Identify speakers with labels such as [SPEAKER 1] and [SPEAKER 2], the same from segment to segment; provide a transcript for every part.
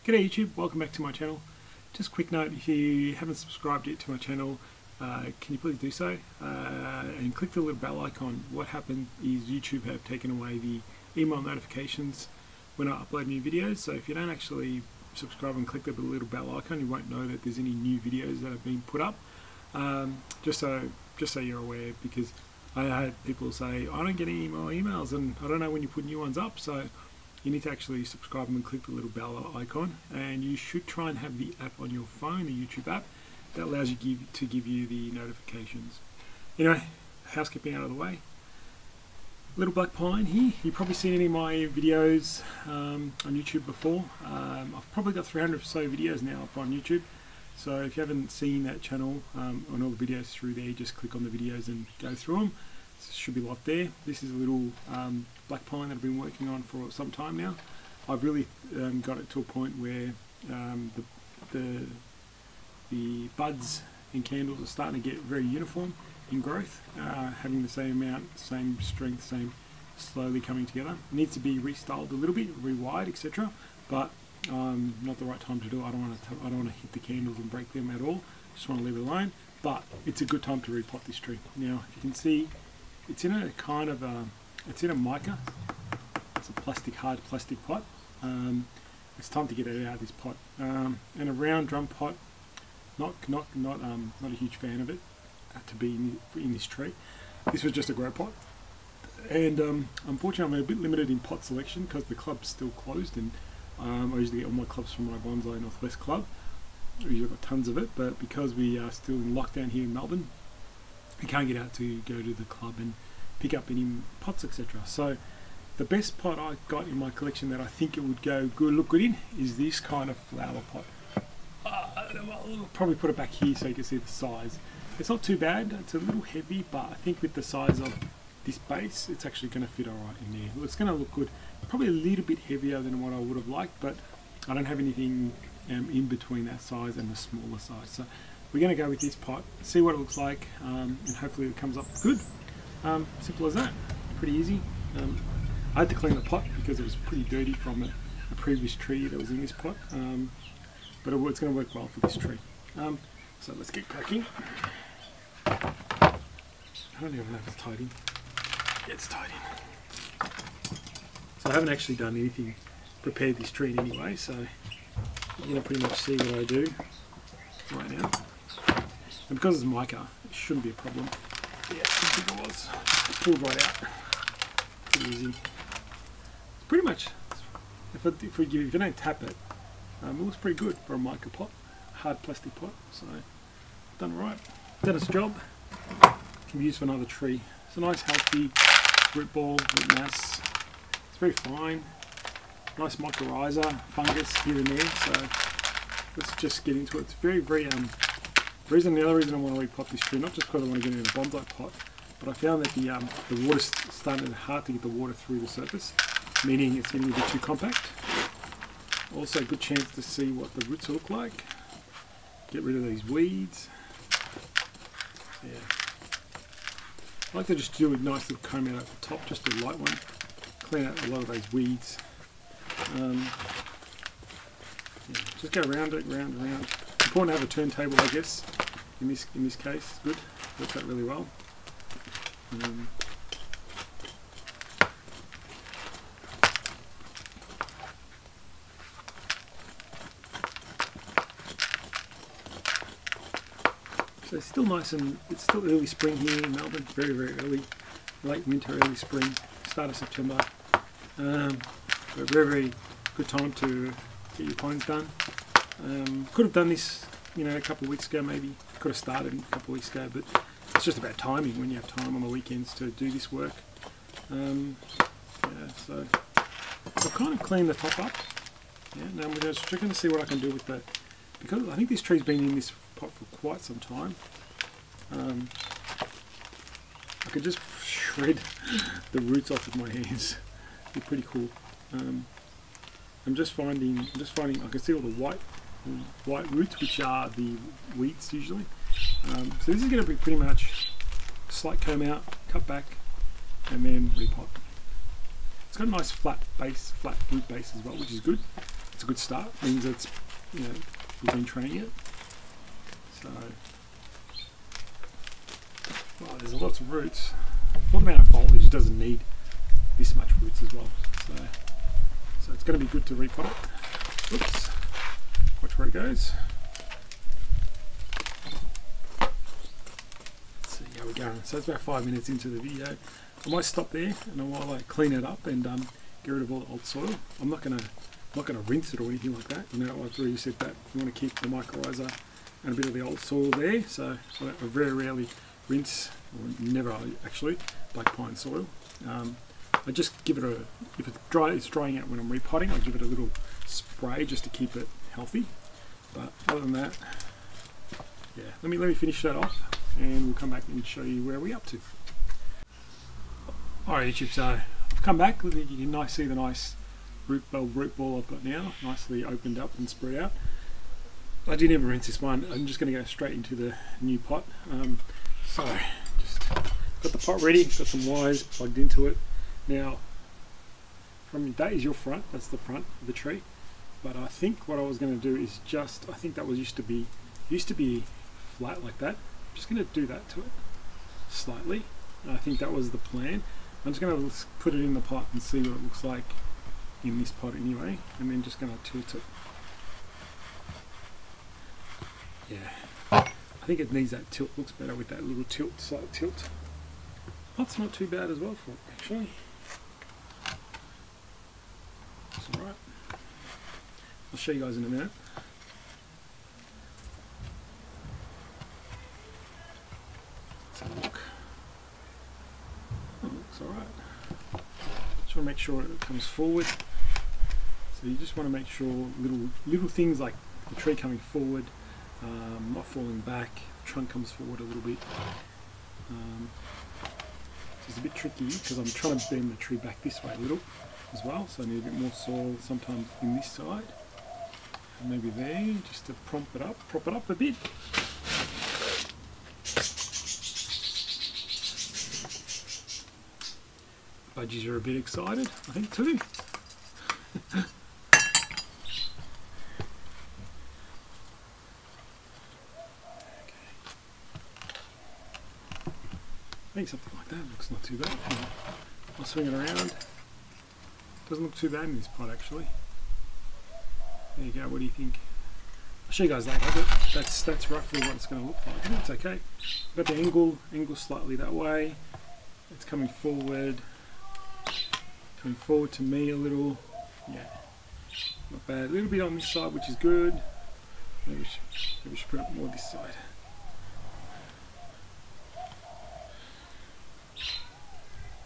[SPEAKER 1] G'day YouTube, welcome back to my channel. Just a quick note, if you haven't subscribed yet to my channel, can you please do so and click the little bell icon. What happened is YouTube have taken away the email notifications when I upload new videos, so if you don't actually subscribe and click the little bell icon, you won't know that there's any new videos that have been put up. Just so you're aware, because I had people say I don't get any more emails and I don't know when you put new ones up, so you need to actually subscribe and click the little bell icon, and you should try and have the app on your phone, the YouTube app, that allows you to give you the notifications. Anyway, housekeeping out of the way. Little black pine here, you've probably seen any of my videos on YouTube before. I've probably got 300 or so videos now up on YouTube, so if you haven't seen that channel on all the videos through there, just click on the videos and go through them. There should be a lot there. This is a little black pine that I've been working on for some time now. I've really got it to a point where the buds and candles are starting to get very uniform in growth, having the same amount, same strength, same slowly coming together. It needs to be restyled a little bit, rewired, etc. But not the right time to do it. I don't want to hit the candles and break them at all. Just want to leave it alone. But it's a good time to repot this tree. Now, if you can see, it's in a kind of it's in a mica. It's a plastic, hard plastic pot. It's time to get it out of this pot. And a round drum pot, not a huge fan of it to be in this tree. This was just a grow pot, and unfortunately I'm a bit limited in pot selection because the club's still closed, and I usually get all my clubs from my Bonsai Northwest club. I usually got tons of it, but because we are still in lockdown here in Melbourne, we can't get out to go to the club and pick up any pots, etc. So the best pot I got in my collection that I think it would look good in is this kind of flower pot. I'll probably put it back here so you can see the size. It's not too bad, it's a little heavy, but I think with the size of this base, it's actually going to fit alright in there. It's going to look good. Probably a little bit heavier than what I would have liked, but I don't have anything in between that size and the smaller size. So we're going to go with this pot, see what it looks like, and hopefully it comes up good. Simple as that, pretty easy. I had to clean the pot because it was pretty dirty from a previous tree that was in this pot, but it's going to work well for this tree. So let's get cracking. I don't even know if it's tied in. Yeah, it's tied in. So I haven't actually done anything, prepared this tree in any way, so you're going to pretty much see what I do right now. And because it's mica, it shouldn't be a problem. Yeah, I think it was. It pulled right out. Pretty easy. Pretty much, if you don't tap it, it looks pretty good for a mica pot, hard plastic pot. So done right. Done its job. Can be used for another tree. It's a nice healthy root ball, root mass. It's very fine. Nice mycorrhiza, fungus here and there. So let's just get into it. It's very, very the other reason I want to repot this tree, not just because I want to get it in a bonsai pot, but I found that the water's starting hard to get the water through the surface, meaning it's getting a bit too compact. Also a good chance to see what the roots look like. Get rid of these weeds. Yeah. I like to just do a nice little comb out at the top, just a light one. Clean out a lot of those weeds. Yeah, just go around it, round. Important to have a turntable, I guess. In this case, it's good. Works out really well. So it's still nice, and it's still early spring here in Melbourne. Very, very early, late winter, early spring, start of September. A very, very good time to get your pines done. Could have done this, a couple of weeks ago maybe. Could have started a couple of weeks ago, but it's just about timing when you have time on the weekends to do this work. Yeah, so I'll kind of clean the top up. Yeah, now I'm just going to see what I can do with that, because I think this tree's been in this pot for quite some time. I could just shred the roots off with my hands. It'd be pretty cool. I'm just finding I can see all the white roots, which are the weeds usually. So this is going to be pretty much slight comb out, cut back, and then repot. It's got a nice flat root base as well, which is good. it's a good start. It means it's, you know, we've been training it. So, well, there's lots of roots. For the amount of foliage, it doesn't need this much roots as well. So it's going to be good to repot it. Oops. Watch where it goes. Let's see how we're going. So it's about 5 minutes into the video. I might stop there and I might like clean it up and get rid of all the old soil. I'm not gonna rinse it or anything like that. You know, I've already said that you want to keep the mycorrhiza and a bit of the old soil there. So I very rarely rinse, or never actually, black pine soil. I just give it a, if it's drying out when I'm repotting, I give it a little spray just to keep it healthy. But other than that, yeah, let me finish that off and we'll come back and show you where we're up to. Alright YouTube, so I've come back. You can see the nice root ball I've got now, nicely opened up and spread out. I didn't even rinse this one. I'm just going to go straight into the new pot. So just got the pot ready, got some wires plugged into it. Now, that is your front, that's the front of the tree. But I think what I was going to do is just, I think that was used to be flat like that. I'm just going to do that to it slightly. I think that was the plan. I'm just going to put it in the pot and see what it looks like in this pot anyway, and then just going to tilt it. Yeah, I think it needs that tilt. Looks better with that little tilt, slight tilt. That's not too bad as well for it, actually. It's alright. I'll show you guys in a minute. Let's have a look. Oh, looks alright. Just want to make sure it comes forward. So you just want to make sure little things like the tree coming forward, not falling back, the trunk comes forward a little bit. It's a bit tricky because I'm trying to bend the tree back this way a little as well, so I need a bit more soil sometimes in this side, and maybe there, just to prop it up a bit. Budgies are a bit excited, I think too. I think something like that looks not too bad. I'll swing it around. Doesn't look too bad in this pot actually. There you go, what do you think? I'll show you guys later, but that's roughly what it's going to look like. I think it's okay. Got the angle slightly that way. It's coming forward to me a little. Yeah, not bad. A little bit on this side, which is good. Maybe we should put up more this side.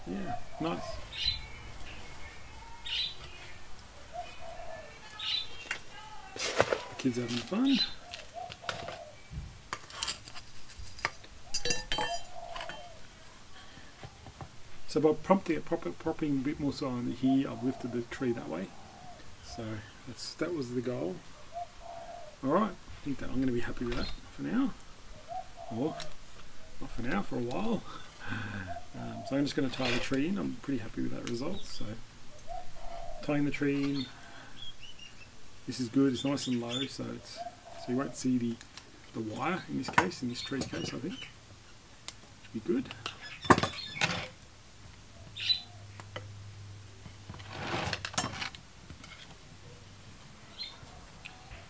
[SPEAKER 1] Yeah, nice. The kids having fun. So by propping a bit more soil in here, I've lifted the tree that way. So that was the goal. Alright, I think that I'm going to be happy with that for now. Or not for now, for a while. So I'm just going to tie the tree in. I'm pretty happy with that result. So tying the tree in, this is good. It's nice and low, so you won't see the wire in this case, in this tree's case. I think should be good.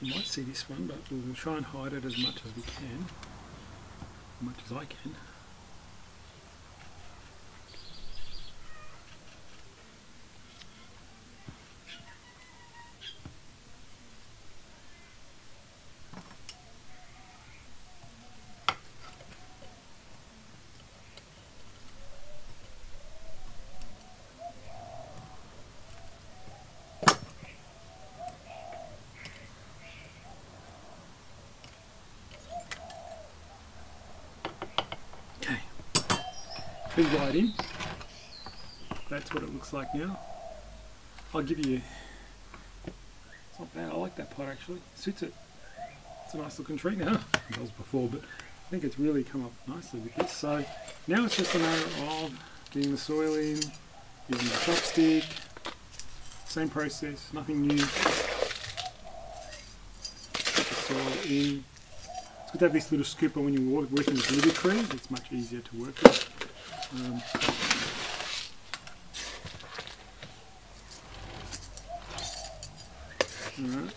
[SPEAKER 1] You might see this one, but we'll try and hide it as much as we can, as much as I can. Tree's right in. That's what it looks like now. I'll give you, it's not bad, I like that pot actually, suits it. It's a nice looking tree now. It was before, but I think it's really come up nicely with this. So now it's just a matter of getting the soil in, using the chopstick, same process, nothing new. soil in. It's good to have this little scooper when you're working with little trees. It's much easier to work with. Alright.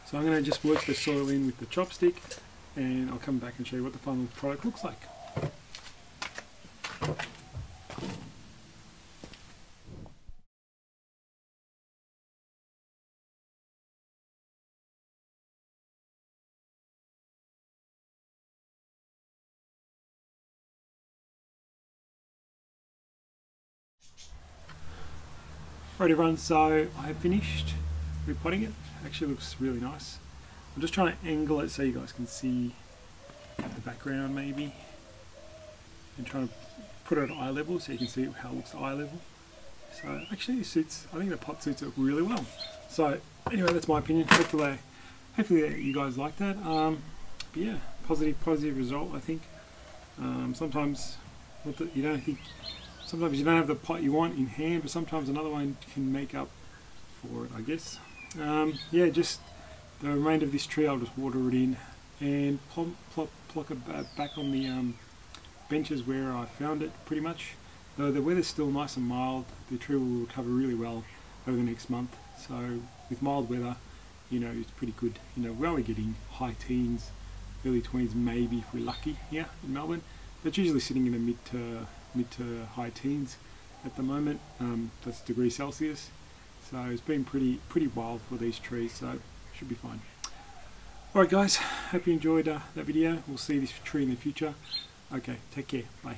[SPEAKER 1] So I'm going to just work the soil in with the chopstick, and I'll come back and show you what the final product looks like. Right everyone, so I have finished repotting it. Actually looks really nice. I'm just trying to angle it so you guys can see the background maybe, and trying to put it at eye level so you can see how it looks at eye level. So actually it suits, I think the pot suits it really well. So anyway, that's my opinion. Hopefully you guys like that. But yeah, positive result I think. Sometimes you don't think, sometimes you don't have the pot you want in hand, but sometimes another one can make up for it, I guess. Yeah, just the remainder of this tree I'll just water it in and plonk it back on the benches where I found it pretty much. Though the weather's still nice and mild, the tree will recover really well over the next month. So with mild weather, you know, it's pretty good. You know, we're getting high teens, early 20s maybe if we're lucky here in Melbourne. But it's usually sitting in the mid to high teens at the moment. That's degrees Celsius. So it's been pretty wild for these trees, so should be fine. Alright guys, hope you enjoyed that video. We'll see this tree in the future. Okay, take care, bye.